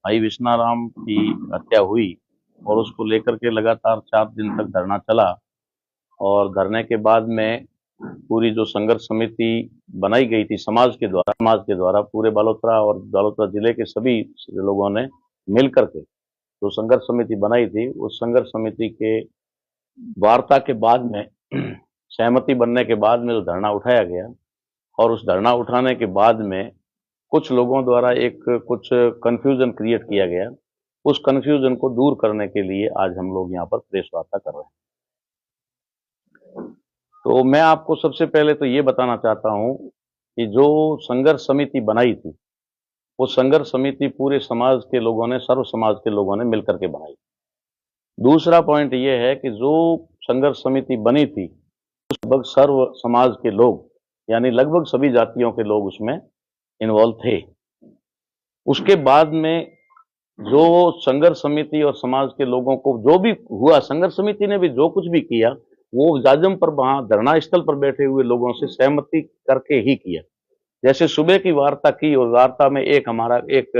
भाई विश्नाराम की हत्या हुई और उसको लेकर के लगातार 4 दिन तक धरना चला। और धरने के बाद में पूरी जो संघर्ष समिति बनाई गई थी समाज के द्वारा पूरे बालोतरा और बालोतरा जिले के सभी लोगों ने मिल करके जो संघर्ष समिति बनाई थी, उस संघर्ष समिति के वार्ता के बाद में सहमति बनने के बाद में जो धरना उठाया गया, और उस धरना उठाने के बाद में कुछ लोगों द्वारा एक कुछ कंफ्यूजन क्रिएट किया गया। उस कंफ्यूजन को दूर करने के लिए आज हम लोग यहाँ पर प्रेस वार्ता कर रहे हैं। तो मैं आपको सबसे पहले तो ये बताना चाहता हूँ कि जो संघर्ष समिति बनाई थी, वो संघर्ष समिति पूरे समाज के लोगों ने, सर्व समाज के लोगों ने मिलकर के बनाई। दूसरा पॉइंट ये है कि जो संघर्ष समिति बनी थी, लगभग सर्व समाज के लोग, यानी लगभग सभी जातियों के लोग उसमें इन्वॉल्व थे। उसके बाद में जो संघर्ष समिति और समाज के लोगों को जो भी हुआ, संघर्ष समिति ने भी जो कुछ भी किया, वो जाजम पर वहां धरना स्थल पर बैठे हुए लोगों से सहमति करके ही किया। जैसे सुबह की वार्ता की, और वार्ता में एक हमारा एक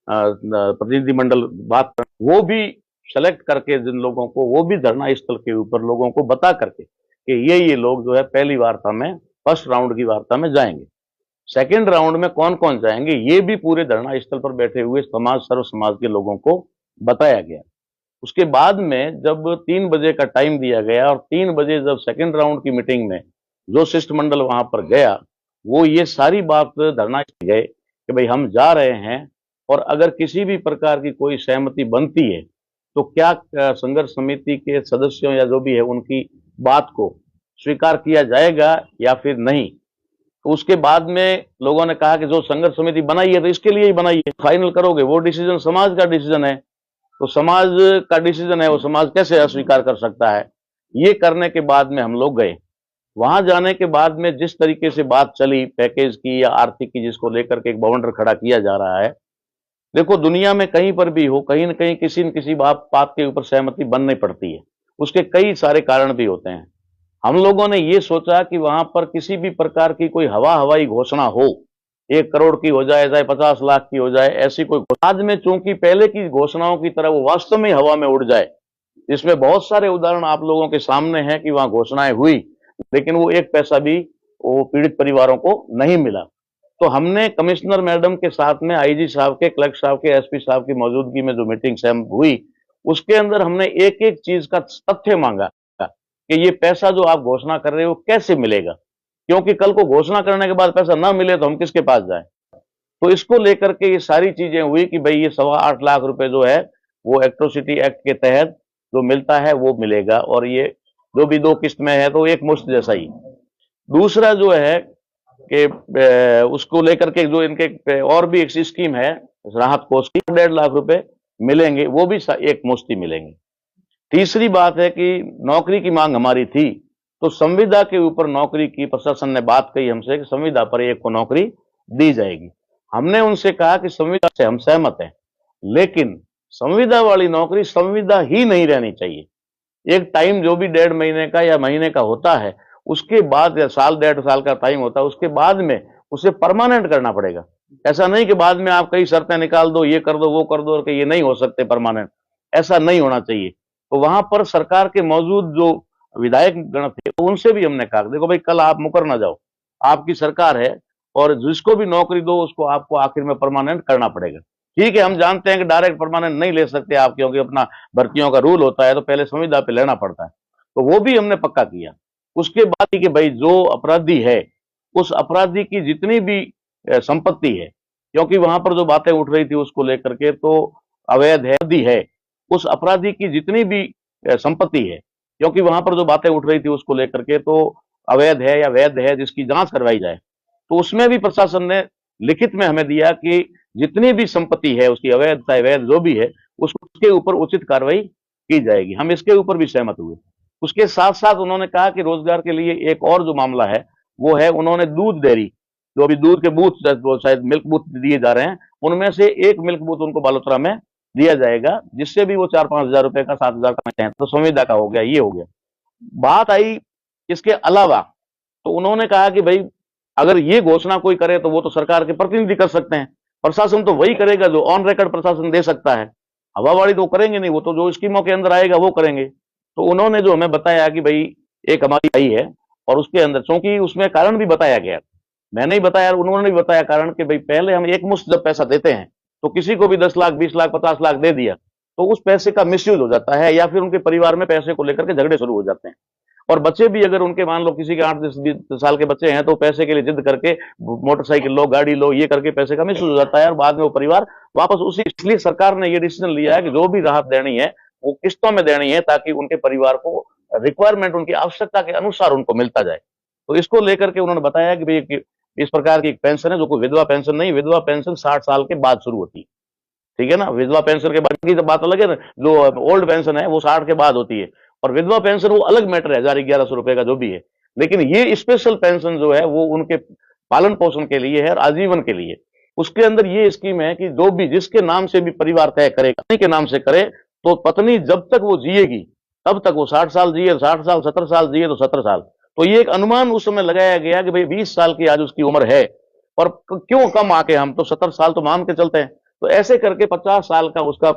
प्रतिनिधिमंडल बात, वो भी सेलेक्ट करके जिन लोगों को, वो भी धरना स्थल के ऊपर लोगों को बता करके कि ये लोग जो है पहली वार्ता में, फर्स्ट राउंड की वार्ता में जाएंगे, सेकेंड राउंड में कौन कौन जाएंगे, ये भी पूरे धरना स्थल पर बैठे हुए सर्व समाज के लोगों को बताया गया। उसके बाद में जब 3 बजे का टाइम दिया गया, और 3 बजे जब सेकेंड राउंड की मीटिंग में जो शिष्टमंडल वहां पर गया, वो ये सारी बात धरना गए कि भाई हम जा रहे हैं, और अगर किसी भी प्रकार की कोई सहमति बनती है तो क्या संघर्ष समिति के सदस्यों या जो भी है उनकी बात को स्वीकार किया जाएगा या फिर नहीं। तो उसके बाद में लोगों ने कहा कि जो संघर्ष समिति बनाई है तो इसके लिए ही बनाई है, फाइनल करोगे, वो डिसीजन समाज का डिसीजन है, तो समाज का डिसीजन है, वो समाज कैसे अस्वीकार कर सकता है। ये करने के बाद में हम लोग गए। वहां जाने के बाद में जिस तरीके से बात चली पैकेज की या आर्थिक की, जिसको लेकर के एक बवंडर खड़ा किया जा रहा है, देखो दुनिया में कहीं पर भी हो, कहीं न कहीं किसी न किसी बात के ऊपर सहमति बननी पड़ती है। उसके कई सारे कारण भी होते हैं। हम लोगों ने ये सोचा कि वहां पर किसी भी प्रकार की कोई हवाई घोषणा हो, 1 करोड़ की हो जाए, चाहे 50 लाख की हो जाए, ऐसी कोई बाद में चूंकि पहले की घोषणाओं की तरह वो वास्तव में हवा में उड़ जाए। इसमें बहुत सारे उदाहरण आप लोगों के सामने हैं कि वहां घोषणाएं हुई, लेकिन वो 1 पैसा भी वो पीड़ित परिवारों को नहीं मिला। तो हमने कमिश्नर मैडम के साथ में, आईजी साहब के, कलेक्टर साहब के, एसपी साहब की मौजूदगी में जो मीटिंग हुई, उसके अंदर हमने एक एक चीज का तथ्य मांगा कि ये पैसा जो आप घोषणा कर रहे हो कैसे मिलेगा, क्योंकि कल को घोषणा करने के बाद पैसा ना मिले तो हम किसके पास जाएं। तो इसको लेकर के ये सारी चीजें हुई कि भाई ये 8.25 लाख रुपए जो है वो एट्रोसिटी एक्ट के तहत जो मिलता है वो मिलेगा, और ये जो भी 2 किस्त में है तो एक मुश्त जैसा ही। दूसरा जो है कि उसको लेकर के जो इनके और भी एक स्कीम है राहत कोष की, 1.5 लाख रुपए मिलेंगे, वो भी एक मुश्त ही मिलेंगे। तीसरी बात है कि नौकरी की मांग हमारी थी, तो संविदा के ऊपर नौकरी की प्रशासन ने बात कही हमसे कि संविदा पर एक को नौकरी दी जाएगी। हमने उनसे कहा कि संविदा से हम सहमत हैं, लेकिन संविदा वाली नौकरी संविदा ही नहीं रहनी चाहिए। एक टाइम जो भी 1.5 महीने का या महीने का होता है, उसके बाद, या साल 1.5 साल का टाइम होता है, उसके बाद में उसे परमानेंट करना पड़ेगा। ऐसा नहीं कि बाद में आप कई शर्तें निकाल दो, ये कर दो, वो कर दो, और कि ये नहीं हो सकते परमानेंट, ऐसा नहीं होना चाहिए। तो वहां पर सरकार के मौजूद जो विधायक गण थे, उनसे भी हमने कहा देखो भाई कल आप मुकर ना जाओ, आपकी सरकार है, और जिसको भी नौकरी दो उसको आपको आखिर में परमानेंट करना पड़ेगा। ठीक है, हम जानते हैं कि डायरेक्ट परमानेंट नहीं ले सकते आप, क्योंकि अपना भर्तियों का रूल होता है, तो पहले संविदा पे लेना पड़ता है, तो वो भी हमने पक्का किया। उसके बाद कि भाई जो अपराधी है, उस अपराधी की जितनी भी संपत्ति है, क्योंकि वहां पर जो बातें उठ रही थी उसको लेकर के, तो अवैध है, उस अपराधी की जितनी भी संपत्ति है, क्योंकि वहां पर जो बातें उठ रही थी उसको लेकर के, तो अवैध है या वैध है, जिसकी जांच करवाई जाए। तो उसमें भी प्रशासन ने लिखित में हमें दिया कि जितनी भी संपत्ति है उसकी, अवैध चाहे वैध जो भी है, उसके ऊपर उचित कार्रवाई की जाएगी। हम इसके ऊपर भी सहमत हुए। उसके साथ साथ उन्होंने कहा कि रोजगार के लिए एक और जो मामला है वो है, उन्होंने दूध डेयरी, जो अभी दूध के बूथ शायद मिल्क बूथ दिए जा रहे हैं, उनमें से एक मिल्क बूथ उनको बालोतरा में दिया जाएगा, जिससे भी वो 4-5 हजार रुपए का, 7 हजार का, तो संविदा का हो गया, ये हो गया। बात आई इसके अलावा, तो उन्होंने कहा कि भाई अगर ये घोषणा कोई करे तो वो तो सरकार के प्रतिनिधि कर सकते हैं, प्रशासन तो वही करेगा जो ऑन रिकॉर्ड प्रशासन दे सकता है, हवाबाजी तो करेंगे नहीं, वो तो जो स्कीमों के अंदर आएगा वो करेंगे। तो उन्होंने जो हमें बताया कि भाई एक हमारी आई है और उसके अंदर, क्योंकि उसमें कारण भी बताया गया, मैंने ही बताया, उन्होंने भी बताया कारण कि भाई पहले हम एक मुश्त जब पैसा देते हैं तो किसी को भी 10 लाख 20 लाख 50 लाख दे दिया तो उस पैसे का मिसयूज हो जाता है, या फिर उनके परिवार में पैसे को लेकर के झगड़े शुरू हो जाते हैं। और बच्चे भी अगर उनके मान लो किसी के 8-10 साल के बच्चे हैं तो पैसे के लिए जिद करके मोटरसाइकिल लो, गाड़ी लो, ये करके पैसे का मिसयूज हो जाता है और बाद में वो परिवार वापस उसी, इसलिए सरकार ने ये डिसीजन लिया है कि जो भी राहत देनी है वो किस्तों में देनी है ताकि उनके परिवार को रिक्वायरमेंट, उनकी आवश्यकता के अनुसार उनको मिलता जाए। तो इसको लेकर के उन्होंने बताया कि भाई इस प्रकार की एक पेंशन है जो कोई विधवा पेंशन नहीं, विधवा पेंशन 60 साल के बाद शुरू होती है, ठीक है ना। विधवा पेंशन के बाद की तो बात अलग है ना, जो ओल्ड पेंशन है वो 60 के बाद होती है, और विधवा पेंशन वो अलग मैटर है, 1000-1100 रुपए का जो भी है। लेकिन ये स्पेशल पेंशन जो है वो उनके पालन पोषण के लिए है और आजीवन के लिए। उसके अंदर ये स्कीम है कि जो भी जिसके नाम से भी परिवार तय करे, पत्नी के नाम से करे, तो पत्नी जब तक वो जिएगी तब तक वो 60 साल जिए, 60 साल, 70 साल जिए तो 70 साल। तो ये एक अनुमान उस समय लगाया गया कि भाई 20 साल की आज उसकी उम्र है, और क्यों कम आके, हम तो 70 साल तो मान के चलते हैं। तो ऐसे करके 50 साल का उसका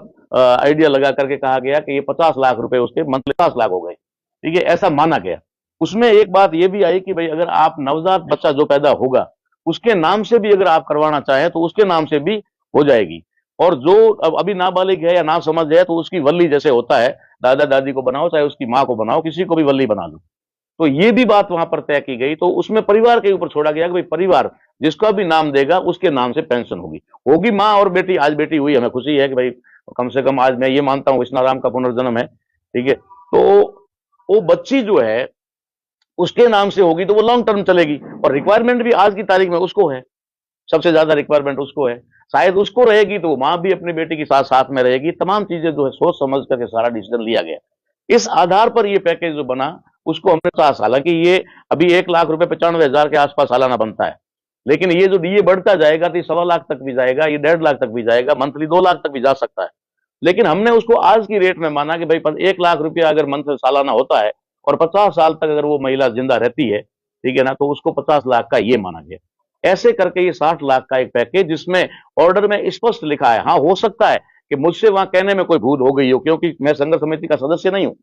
आइडिया लगा करके कहा गया कि ये 50 लाख रुपए उसके मंथली 50 लाख हो गए, ठीक है, ऐसा माना गया। उसमें एक बात ये भी आई कि भाई अगर आप नवजात बच्चा जो पैदा होगा उसके नाम से भी अगर आप करवाना चाहें तो उसके नाम से भी हो जाएगी, और जो अब अभी नाबालिग है या ना समझ है तो उसकी वल्ली जैसे होता है, दादा दादी को बनाओ चाहे उसकी माँ को बनाओ, किसी को भी वल्ली बना लो। तो ये भी बात वहां पर तय की गई, तो उसमें परिवार के ऊपर छोड़ा गया कि भाई परिवार जिसका भी नाम देगा उसके नाम से पेंशन होगी, होगी माँ और बेटी। आज बेटी हुई, हमें खुशी है कि भाई कम से कम आज मैं ये मानता हूँ कृष्णाराम का पुनर्जन्म है, ठीक है। तो वो बच्ची जो है उसके नाम से होगी तो वो लॉन्ग टर्म चलेगी, और रिक्वायरमेंट भी आज की तारीख में उसको है, सबसे ज्यादा रिक्वायरमेंट उसको है। शायद उसको रहेगी तो माँ भी अपनी बेटी के साथ साथ में रहेगी। तमाम चीजें जो है सोच समझ करके सारा डिसीजन लिया गया। इस आधार पर ये पैकेज जो बना उसको हमने कहा, हालांकि ये अभी 1 लाख रुपए 95,000 के आसपास सालाना बनता है, लेकिन ये जो डीए बढ़ता जाएगा तो 1.25 लाख तक भी जाएगा, ये 1.5 लाख तक भी जाएगा, मंथली 2 लाख तक भी जा सकता है। लेकिन हमने उसको आज की रेट में माना कि भाई 1 लाख रुपया अगर मंथ सालाना होता है और 50 साल तक अगर वो महिला जिंदा रहती है, ठीक है ना, तो उसको 50 लाख का ये माना गया। ऐसे करके ये 60 लाख का एक पैकेज, जिसमें ऑर्डर में स्पष्ट लिखा है, हाँ हो सकता है कि मुझसे वहां कहने में कोई भूल हो गई हो, क्योंकि मैं संघर्ष समिति का सदस्य नहीं हूं,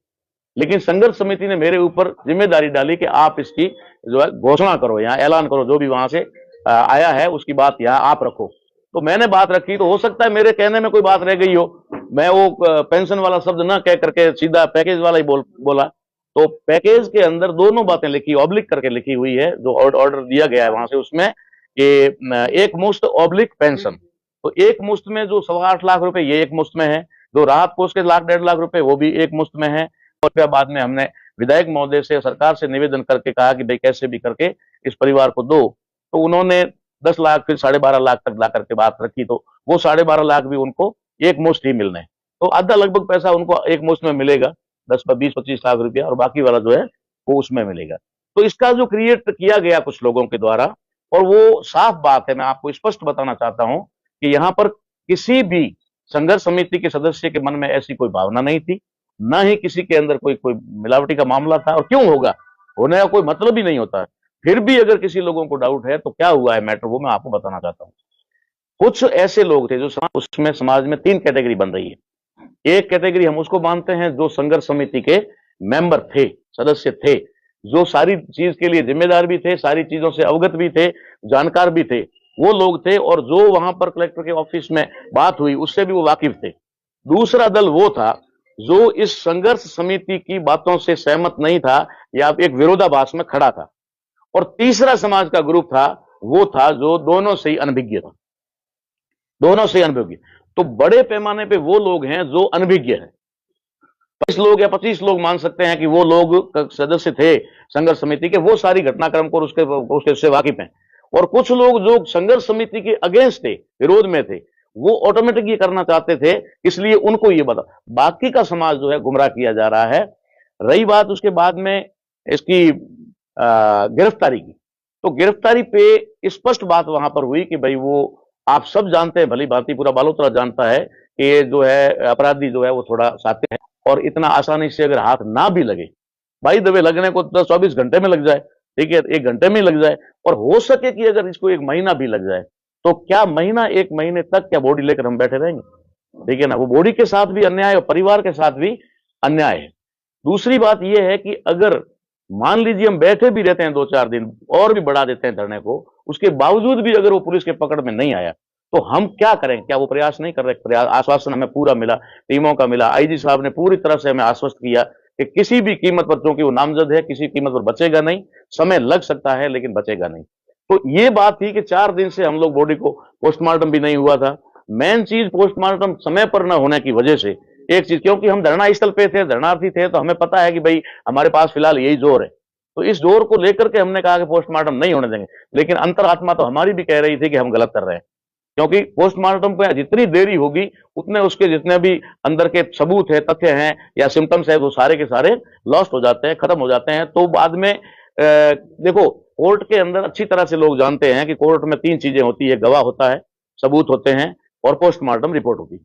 लेकिन संघर्ष समिति ने मेरे ऊपर जिम्मेदारी डाली कि आप इसकी जो है घोषणा करो, यहाँ ऐलान करो, जो भी वहां से आया है उसकी बात यहाँ आप रखो। तो मैंने बात रखी, तो हो सकता है मेरे कहने में कोई बात रह गई हो, मैं वो पेंशन वाला शब्द ना कह करके सीधा पैकेज वाला ही बोला। तो पैकेज के अंदर दोनों बातें लिखी, ऑब्लिक करके लिखी हुई है, जो ऑर्डर दिया गया है वहां से, उसमें कि एक मुश्त ऑब्लिक पेंशन। तो एक मुश्त में जो 8.25 लाख रुपए ये एक मुश्त में है, जो राहत कोष के 1.5 लाख रुपए वो भी एक मुश्त में है। और फिर बाद में हमने विधायक महोदय से, सरकार से निवेदन करके कहा कि भाई कैसे भी करके इस परिवार को दो। तो उन्होंने 10 लाख फिर 12.5 लाख तक ला करके बात रखी, तो वो 12.5 लाख भी उनको एक मुश्त ही मिलने, तो आधा लगभग पैसा उनको एक मुश्त में मिलेगा, 20-25 लाख रुपया, और बाकी वाला जो है वो उसमें मिलेगा। तो इसका जो क्रिएट किया गया कुछ लोगों के द्वारा, और वो साफ बात है, मैं आपको स्पष्ट बताना चाहता हूं कि यहां पर किसी भी संघर्ष समिति के सदस्य के मन में ऐसी कोई भावना नहीं थी, ना ही किसी के अंदर कोई मिलावटी का मामला था, और क्यों होगा, होने का कोई मतलब ही नहीं होता है। फिर भी अगर किसी लोगों को डाउट है तो क्या हुआ है मैटर, वो मैं आपको बताना चाहता हूं। कुछ ऐसे लोग थे जो उसमें समाज में 3 कैटेगरी बन रही है। एक कैटेगरी हम उसको मानते हैं जो संघर्ष समिति के मेंबर थे, सदस्य थे, जो सारी चीज के लिए जिम्मेदार भी थे, सारी चीजों से अवगत भी थे, जानकार भी थे, वो लोग थे, और जो वहां पर कलेक्टर के ऑफिस में बात हुई उससे भी वो वाकिफ थे। दूसरा दल वो था जो इस संघर्ष समिति की बातों से सहमत नहीं था या एक विरोधाभास में खड़ा था। और तीसरा समाज का ग्रुप था, वो था जो दोनों से ही अनभिज्ञ था, दोनों से अनभिज्ञ। तो बड़े पैमाने पे वो लोग हैं जो अनभिज्ञ हैं, 20 लोग या 25 लोग मान सकते हैं कि वो लोग सदस्य थे संघर्ष समिति के, वो सारी घटनाक्रम को उसके से वाकिफ हैं। और कुछ लोग जो संघर्ष समिति के अगेंस्ट थे, विरोध में थे, वो ऑटोमेटिक ये करना चाहते थे, इसलिए उनको ये बता, बाकी का समाज जो है गुमराह किया जा रहा है। रही बात उसके बाद में इसकी गिरफ्तारी की, तो गिरफ्तारी पे स्पष्ट बात वहां पर हुई कि भाई वो आप सब जानते हैं, भली भांति पूरा बालोतरा जानता है कि ये जो है अपराधी जो है वो थोड़ा साथी है, और इतना आसानी से अगर हाथ ना भी लगे, भाई दबे लगने को 24 घंटे में लग जाए, ठीक है, 1 घंटे में लग जाए, और हो सके कि अगर इसको 1 महीना भी लग जाए, तो क्या महीना एक महीने तक क्या बॉडी लेकर हम बैठे रहेंगे? ठीक है ना, वो बॉडी के साथ भी अन्याय और परिवार के साथ भी अन्याय है। दूसरी बात यह है कि अगर मान लीजिए हम बैठे भी रहते हैं 2-4 दिन और भी बढ़ा देते हैं धरने को, उसके बावजूद भी अगर वो पुलिस के पकड़ में नहीं आया, तो हम क्या करें? क्या वो प्रयास नहीं कर रहे? प्रयास, आश्वासन हमें पूरा मिला, टीमों का मिला, आईजी साहब ने पूरी तरह से हमें आश्वस्त किया कि किसी भी कीमत पर, क्योंकि वो नामजद है, किसी कीमत पर बचेगा नहीं, समय लग सकता है लेकिन बचेगा नहीं। तो ये बात थी कि 4 दिन से हम लोग बॉडी को पोस्टमार्टम भी नहीं हुआ था। मेन चीज पोस्टमार्टम समय पर न होने की वजह से एक चीज, क्योंकि हम धरना स्थल पे थे, धरनार्थी थे, तो हमें पता है कि भाई हमारे पास फिलहाल यही जोर है, तो इस जोर को लेकर के हमने कहा कि पोस्टमार्टम नहीं होने देंगे। लेकिन अंतरात्मा तो हमारी भी कह रही थी कि हम गलत कर रहे हैं, क्योंकि पोस्टमार्टम पे जितनी देरी होगी उतने उसके जितने भी अंदर के सबूत है, तथ्य हैं या सिम्टम्स है, वो सारे के सारे लॉस्ट हो जाते हैं, खत्म हो जाते हैं। तो बाद में देखो, कोर्ट के अंदर अच्छी तरह से लोग जानते हैं कि कोर्ट में 3 चीजें होती है, गवाह होता है, सबूत होते हैं और पोस्टमार्टम रिपोर्ट होती है।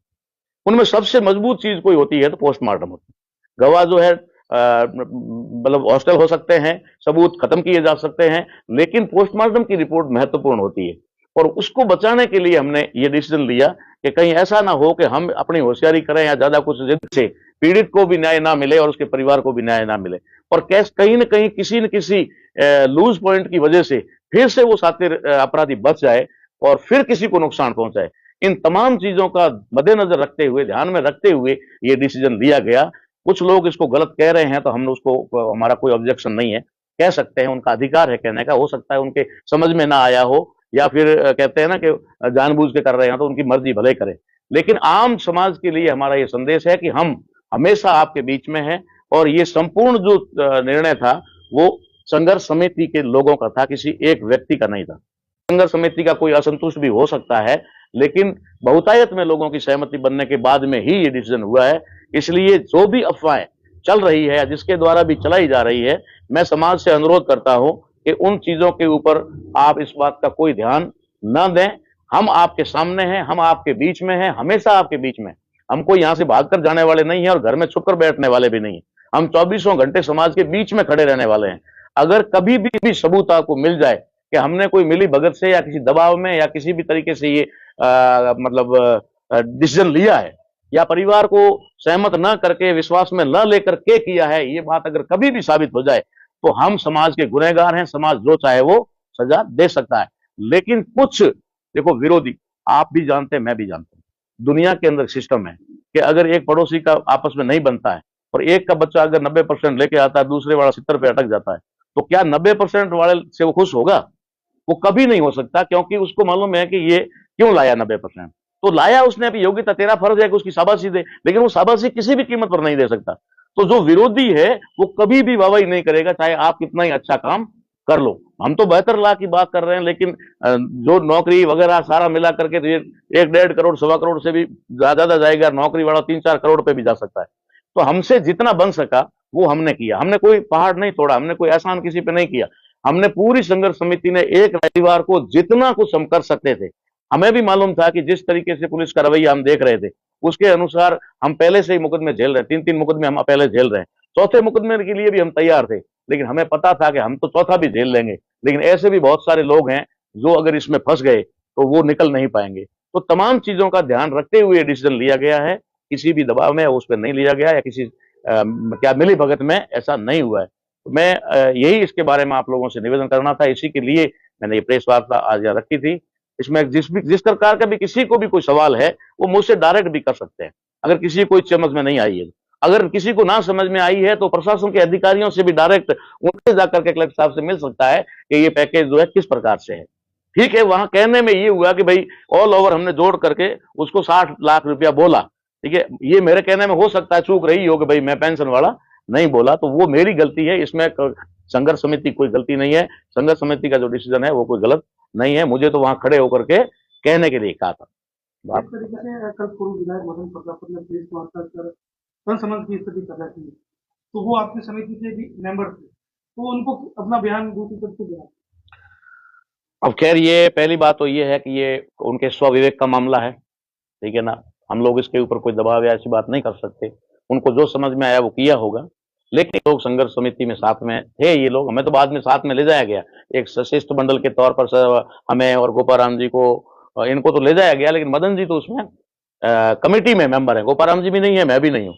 उनमें सबसे मजबूत चीज कोई होती है तो पोस्टमार्टम होती है। गवाह जो है मतलब हॉस्टल हो सकते हैं, सबूत खत्म किए जा सकते हैं, लेकिन पोस्टमार्टम की रिपोर्ट महत्वपूर्ण होती है। और उसको बचाने के लिए हमने ये डिसीजन लिया कि कहीं ऐसा ना हो कि हम अपनी होशियारी करें या ज्यादा कुछ जिद से पीड़ित को भी न्याय ना मिले और उसके परिवार को भी न्याय ना मिले, और कहीं ना कहीं किसी न किसी लूज पॉइंट की वजह से फिर से वो साथी अपराधी बच जाए और फिर किसी को नुकसान पहुंचाए। इन तमाम चीजों का मद्देनजर रखते हुए, ध्यान में रखते हुए ये डिसीजन लिया गया। कुछ लोग इसको गलत कह रहे हैं तो हमने उसको, हमारा कोई ऑब्जेक्शन नहीं है, कह सकते हैं, उनका अधिकार है कहने का। हो सकता है उनके समझ में ना आया हो, या फिर कहते हैं ना कि जानबूझ के कर रहे हैं, तो उनकी मर्जी भले करें। लेकिन आम समाज के लिए हमारा ये संदेश है कि हम हमेशा आपके बीच में हैं, और ये संपूर्ण जो निर्णय था वो संघर्ष समिति के लोगों का था, किसी एक व्यक्ति का नहीं था। संघर्ष समिति का कोई असंतुष्ट भी हो सकता है, लेकिन बहुतायत में लोगों की सहमति बनने के बाद में ही ये डिसीजन हुआ है। इसलिए जो भी अफवाहें चल रही है या जिसके द्वारा भी चलाई जा रही है, मैं समाज से अनुरोध करता हूं कि उन चीजों के ऊपर आप इस बात का कोई ध्यान न दें। हम आपके सामने हैं, हम आपके बीच में हैं, हमेशा आपके बीच में। हम कोई यहां से भागकर जाने वाले नहीं है और घर में छुपकर बैठने वाले भी नहीं है। हम 24 घंटे समाज के बीच में खड़े रहने वाले हैं। अगर कभी भी सबूत आपको मिल जाए कि हमने कोई मिली भगत से या किसी दबाव में या किसी भी तरीके से ये मतलब डिसीजन लिया है, या परिवार को सहमत न करके, विश्वास में न लेकर के किया है, ये बात अगर कभी भी साबित हो जाए तो हम समाज के गुनहगार हैं। समाज जो चाहे वो सजा दे सकता है। लेकिन कुछ देखो विरोधी, आप भी जानते हैं, मैं भी जानता हूं, दुनिया के अंदर सिस्टम है कि अगर एक पड़ोसी का आपस में नहीं बनता है और एक का बच्चा अगर 90% लेके आता है, दूसरे वाला 70 पे अटक जाता है, तो क्या 90% वाले से वो खुश होगा? वो कभी नहीं हो सकता, क्योंकि उसको मालूम है कि ये क्यों लाया 90%। तो लाया उसने, अपनी योग्यता, तेरा फर्ज है कि उसकी शाबाशी दे, लेकिन वो शाबाशी किसी भी कीमत पर नहीं दे सकता। तो जो विरोधी है वो कभी भी वाहवाही नहीं करेगा, चाहे आप कितना ही अच्छा काम कर लो। हम तो बेहतर ला की बात कर रहे हैं, लेकिन जो नौकरी वगैरह सारा मिला करके तो ये 1-1.5 करोड़, 1.25 करोड़ से भी ज्यादा जाएगा। नौकरी वाला 3-4 करोड़ पे भी जा सकता है। तो हमसे जितना बन सका वो हमने किया। हमने कोई पहाड़ नहीं तोड़ा, हमने कोई एहसान किसी पे नहीं किया। हमने पूरी संघर्ष समिति ने एक रविवार को जितना कुछ हम कर सकते थे, हमें भी मालूम था कि जिस तरीके से पुलिस का रवैया हम देख रहे थे, उसके अनुसार हम पहले से ही मुकदमे झेल रहे, 3-3 मुकदमे हम पहले झेल रहे हैं। चौथे मुकदमे के लिए भी हम तैयार थे, लेकिन हमें पता था कि हम तो चौथा भी झेल लेंगे। लेकिन ऐसे भी बहुत सारे लोग हैं जो अगर इसमें फंस गए तो वो निकल नहीं पाएंगे। तो तमाम चीजों का ध्यान रखते हुए डिसीजन लिया गया है। किसी भी दबाव में उस पर नहीं लिया गया, या किसी क्या मिली भगत में ऐसा नहीं हुआ है। तो मैं यही इसके बारे में आप लोगों से निवेदन करना था, इसी के लिए मैंने ये प्रेस वार्ता आज यहाँ रखी थी। इसमें जिस प्रकार का भी किसी को भी कोई सवाल है वो मुझसे डायरेक्ट भी कर सकते हैं, अगर किसी को समझ में नहीं आई है। अगर किसी को ना समझ में आई है तो प्रशासन के अधिकारियों से भी डायरेक्ट उनसे जाकर के कलेक्टर साहब से मिल सकता है कि ये पैकेज जो है किस प्रकार से है। ठीक है, वहां कहने में ये हुआ कि भाई ऑल ओवर हमने जोड़ करके उसको 60 लाख रुपया बोला। ठीक है, ये मेरे कहने में हो सकता है चूक रही हो कि भाई मैं पेंशन वाला नहीं बोला, तो वो मेरी गलती है। इसमें संघर्ष समिति कोई गलती नहीं है। संघर्ष समिति का जो डिसीजन है वो कोई गलत नहीं है। मुझे तो वहां खड़े होकर के कहने के लिए कहा था। इस तरीके से कल पूर्व विधायक मदन प्रजापति ने प्रेस वार्ता कर संसमन की स्थिति कर रही थी, तो वो आपकी समिति के भी मेंबर थे, तो उनको अपना बयान दूसरी तरफ से दिया। अब खैर, ये पहली बात तो ये है कि ये उनके स्वविवेक का मामला है। ठीक है ना, हम लोग इसके ऊपर कोई दबाव या ऐसी बात नहीं कर सकते। उनको जो समझ में आया वो किया होगा। लेकिन लोग संघर्ष समिति में साथ में थे, ये लोग, हमें तो बाद में साथ में ले जाया गया एक शिष्ट मंडल के तौर पर। हमें और गोपाराम जी को इनको तो ले जाया गया, लेकिन मदन जी तो उसमें कमेटी में मेंबर है। गोपाराम जी भी नहीं है, मैं भी नहीं हूँ,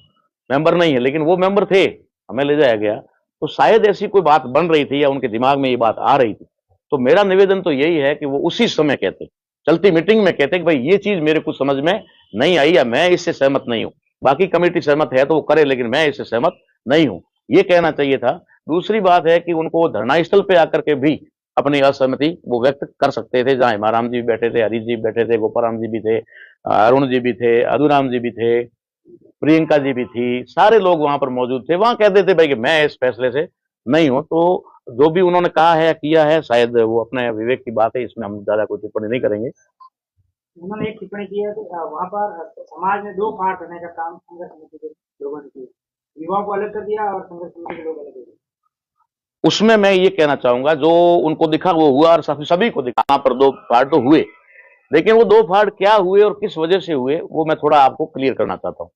मेंबर नहीं है, लेकिन वो मेंबर थे, हमें ले जाया गया। तो शायद ऐसी कोई बात बन रही थी या उनके दिमाग में ये बात आ रही थी। तो मेरा निवेदन तो यही है कि वो उसी समय कहते, चलती मीटिंग में कहते कि भाई ये चीज मेरे को समझ में नहीं आई या मैं इससे सहमत नहीं हूं। बाकी कमेटी सहमत है तो वो करे, लेकिन मैं इससे सहमत नहीं हूं, ये कहना चाहिए था। दूसरी बात है कि उनको धरना स्थल पे आकर के भी अपनी असहमति वो व्यक्त कर सकते थे, जहां हिमाराम जी भी बैठे थे, हरीश जी भी बैठे थे, गोपाराम जी भी थे, अरुण जी भी थे, अधुराम जी भी थे, प्रियंका जी भी थी, सारे लोग वहां पर मौजूद थे। वहां कह देते भाई कि मैं इस फैसले से नहीं हूं। तो जो भी उन्होंने कहा है किया है, शायद वो अपने विवेक की बात है, इसमें हम ज्यादा कोई टिप्पणी नहीं करेंगे। उन्होंने एक टिप्पणी की है कि वहाँ पर समाज में दो पार्ट होने का काम संघर्ष समिति के लोगों ने किया, युवाओं को अलग कर दिया और संघर्ष समिति के लोग अलग कर दिया। उसमें मैं ये कहना चाहूंगा, जो उनको दिखा वो हुआ और सभी को दिखा। वहां पर दो फाड़ तो हुए, लेकिन वो दो फाड़ क्या हुए और किस वजह से हुए वो मैं थोड़ा आपको क्लियर करना चाहता हूं।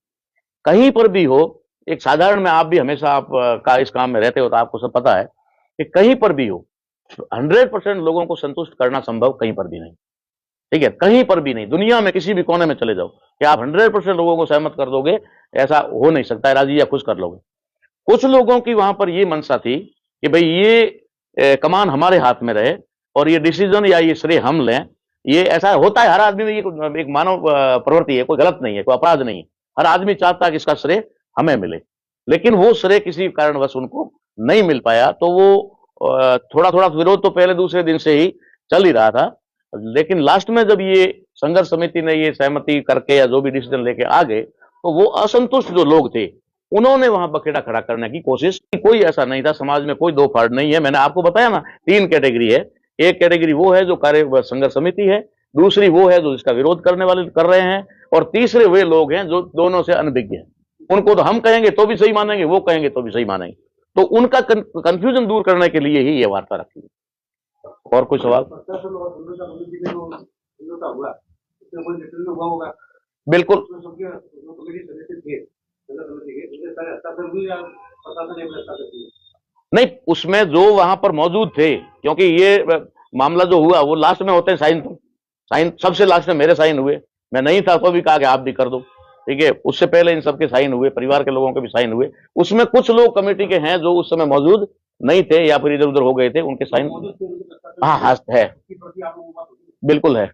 कहीं पर भी हो, एक साधारण में, आप भी हमेशा आप का इस काम में रहते हो तो आपको सब पता है कि कहीं पर भी हो 100% लोगों को संतुष्ट करना संभव कहीं पर भी नहीं। ठीक है, कहीं पर भी नहीं, दुनिया में किसी भी कोने में चले जाओ कि आप 100% लोगों को सहमत कर दोगे, ऐसा हो नहीं सकता है, राजी या खुश कर लोगे। कुछ लोगों की वहां पर ये मंशा थी कि भाई ये कमान हमारे हाथ में रहे और ये डिसीजन या ये श्रेय हम लें। ये ऐसा होता है, हर आदमी में ये एक मानव प्रवृत्ति है, कोई गलत नहीं है, कोई अपराध नहीं है। हर आदमी चाहता है कि इसका श्रेय हमें मिले, लेकिन वो श्रेय किसी कारणवश उनको नहीं मिल पाया। तो वो थोड़ा थोड़ा विरोध तो पहले दूसरे दिन से ही चल ही रहा था, लेकिन लास्ट में जब ये संघर्ष समिति ने ये सहमति करके या जो भी डिसीजन लेके आ गए, तो वो असंतुष्ट जो लोग थे उन्होंने वहां बखेड़ा खड़ा करने की कोशिश की। कोई ऐसा नहीं था, समाज में कोई दो फाड़ नहीं है। मैंने आपको बताया ना, 3 कैटेगरी है। एक कैटेगरी वो है जो कार्य संघर्ष समिति है, दूसरी वो है जो इसका विरोध करने वाले कर रहे हैं, और तीसरे वे लोग हैं जो दोनों से अनभिज्ञ हैं। उनको तो हम कहेंगे तो भी सही मानेंगे, वो कहेंगे तो भी सही मानेंगे। तो उनका कंफ्यूजन दूर करने के लिए ही ये वार्ता रखी है। और कोई सवाल? बिल्कुल नहीं, उसमें जो वहां पर मौजूद थे, क्योंकि ये मामला जो हुआ वो लास्ट में होते हैं साइन सबसे लास्ट में मेरे साइन हुए। मैं नहीं था तो भी कहा कि आप भी कर दो, ठीक है। उससे पहले इन सबके साइन हुए, परिवार के लोगों के भी साइन हुए। उसमें कुछ लोग कमेटी के हैं जो उस समय मौजूद नहीं थे या फिर इधर उधर हो गए थे, उनके साइन हाँ हाँ है, बिल्कुल है।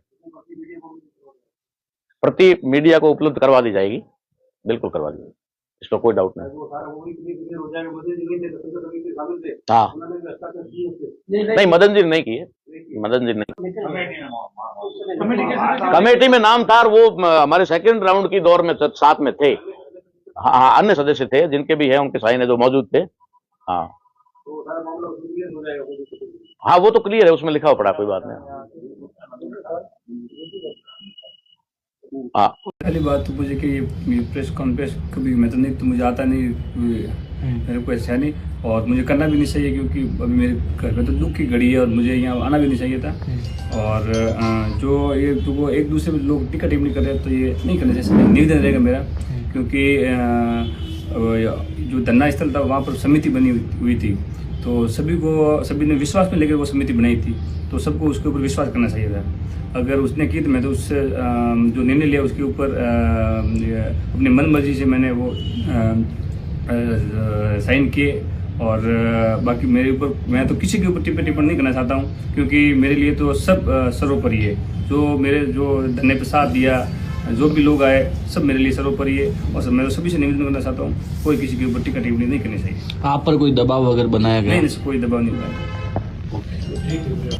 प्रति मीडिया को उपलब्ध करवा दी जाएगी, बिल्कुल करवा दी जाएगी, इसमें कोई डाउट नहीं। हाँ नहीं, मदन जी ने नहीं किए, मदन जी नहीं। कमेटी में नाम था और वो हमारे सेकंड राउंड की दौर में साथ में थे। हाँ, अन्य सदस्य थे जिनके भी है, उनके साइन है जो मौजूद थे। हाँ हाँ, वो तो क्लियर है, उसमें लिखा हुआ पड़ा, कोई बात नहीं। हाँ, पहली बात तो मुझे कि ये प्रेस कॉन्फ्रेंस कभी मैं तो नहीं, तो मुझे आता नहीं, मेरे को ऐसा नहीं, और मुझे करना भी नहीं चाहिए, क्योंकि अभी मेरे घर में तो दुख की घड़ी है और मुझे यहाँ आना भी नहीं चाहिए था। और जो ये तो वो एक दूसरे लोग टिकट टिप्पणी कर रहे हैं तो ये नहीं करना चाहिए, निवेदन रहेगा मेरा। क्योंकि जो धरना स्थल था वहाँ पर समिति बनी हुई थी, तो सभी ने विश्वास में लेकर वो समिति बनाई थी, तो सबको उसके ऊपर विश्वास करना चाहिए था। अगर उसने की तो मैं तो उससे जो निर्णय लिया उसके ऊपर अपनी मन मर्जी से मैंने वो साइन किए। और बाकी मेरे ऊपर, मैं तो किसी के ऊपर टिप्पणी नहीं करना चाहता हूँ, क्योंकि मेरे लिए तो सब सर्वोपरि है। जो धरने पर साथ दिया, जो भी लोग आए, सब मेरे लिए सर्वोपरि है। और मैं तो सभी से निवेदन करना चाहता हूँ, कोई किसी के ऊपर टिप्पणी नहीं करनी चाहिए। आप पर कोई दबाव वगैरह बनाया गया? नहीं, कोई दबाव नहीं बनाया।